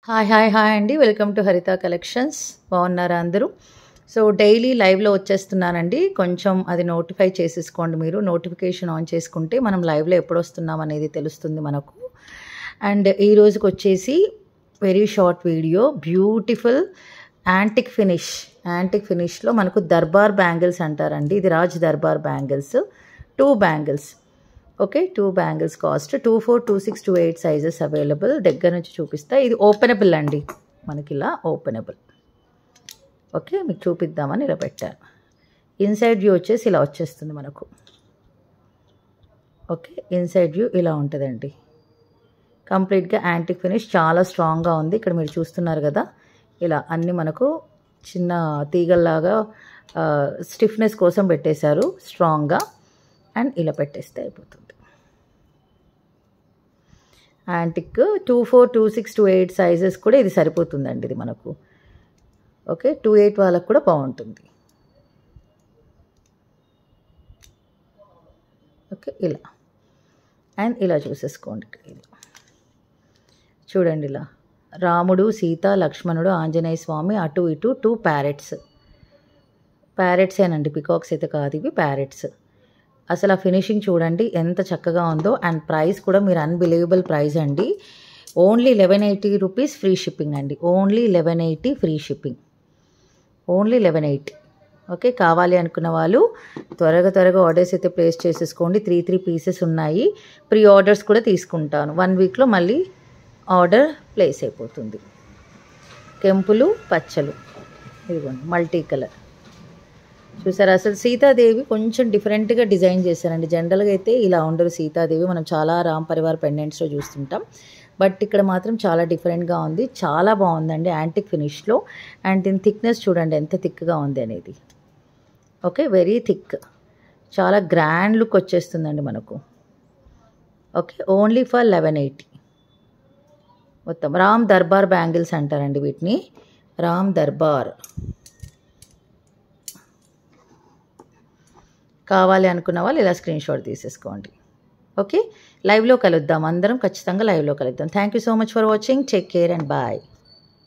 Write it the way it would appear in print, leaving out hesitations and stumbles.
Hi అండి. Welcome to హరిత collections. బాగున్నారా అందరూ? సో డైలీ లైవ్లో వచ్చేస్తున్నానండి. కొంచెం అది నోటిఫై చేసేసుకోండి. మీరు నోటిఫికేషన్ ఆన్ చేసుకుంటే మనం లైవ్లో ఎప్పుడు వస్తున్నాం అనేది తెలుస్తుంది మనకు. అండ్ ఈ రోజుకి వచ్చేసి very short video, beautiful antique ఫినిష్లో మనకు దర్బార్ బ్యాంగిల్స్ అంటారండి. ఇది రాజ్ దర్బార్ bangles, 2 bangles. Okay, 2 bangles cost 24, 26, 28 sizes available. దగ్గర నుంచి చూపిస్తా. ఇది ఓపెనబుల్ అండి, మనకి ఇలా ఓపెనబుల్. ఓకే, మీకు చూపిద్దామని ఇలా పెట్టాను. ఇన్సైడ్ వ్యూ వచ్చేసి ఇలా వచ్చేస్తుంది మనకు. ఓకే, ఇన్సైడ్ వ్యూ ఇలా ఉంటుందండి. కంప్లీట్గా యాంటిక్ ఫినిష్, చాలా స్ట్రాంగ్గా ఉంది. ఇక్కడ మీరు చూస్తున్నారు కదా, ఇలా అన్నీ మనకు చిన్న తీగల్లాగా స్టిఫ్నెస్ కోసం పెట్టేశారు స్ట్రాంగ్గా. అండ్ ఇలా పెట్టేస్తే అయిపోతుంది. యాంటిక్ 24, 26, 28 సైజెస్ కూడా ఇది సరిపోతుందండి. ఇది మనకు ఓకే, 28 వాళ్ళకు కూడా బాగుంటుంది. ఓకే, ఇలా అండ్ ఇలా చూసేసుకోండి. చూడండి, ఇలా రాముడు, సీత, లక్ష్మణుడు, ఆంజనేయ స్వామి, అటు ఇటు 2 ప్యారెట్సేనండి. పికాక్స్ అయితే కాదు, ఇవి ప్యారెట్స్. అసలు ఆ ఫినిషింగ్ చూడండి ఎంత చక్కగా ఉందో. అండ్ ప్రైస్ కూడా మీరు అన్బిలీవబుల్ ప్రైస్ అండి. ఓన్లీ 1180 రూపీస్ ఫ్రీ షిప్పింగ్ అండి. Only 1180 free shipping, only 1180. Okay, కావాలి అనుకున్న వాళ్ళు త్వరగా ఆర్డర్స్ అయితే ప్లేస్ చేసేసుకోండి. 3 పీసెస్ ఉన్నాయి. ప్రీ ఆర్డర్స్ కూడా తీసుకుంటాను. 1 వీక్లో మళ్ళీ ఆర్డర్ ప్లేస్ అయిపోతుంది. కెంపులు, పచ్చలు, ఇదిగోండి మల్టీ కలర్. చూసారా, అసలు సీతాదేవి కొంచెం డిఫరెంట్గా డిజైన్ చేశారండి. జనరల్గా అయితే ఇలా ఉండరు సీతాదేవి, మనం చాలా రామ్ పరివార్ పెండెంట్స్లో చూస్తుంటాం. బట్ ఇక్కడ మాత్రం చాలా డిఫరెంట్గా ఉంది. చాలా బాగుందండి యాంటిక్ ఫినిష్లో. అండ్ దీని థిక్నెస్ చూడండి ఎంత థిక్గా ఉంది అనేది. ఓకే, వెరీ థిక్, చాలా గ్రాండ్ లుక్ వచ్చేస్తుందండి మనకు. Okay, only for 1180. మొత్తం రామ్ దర్బార్ బ్యాంగిల్స్ అంటారండి వీటిని, రామ్ దర్బార్. కావాలి అనుకున్న వాళ్ళు ఇలా స్క్రీన్ షాట్ తీసేసుకోండి. ఓకే, లైవ్లో కలుద్దాం, అందరం ఖచ్చితంగా లైవ్లో కలుద్దాం. Thank you so much for watching. Take care and bye.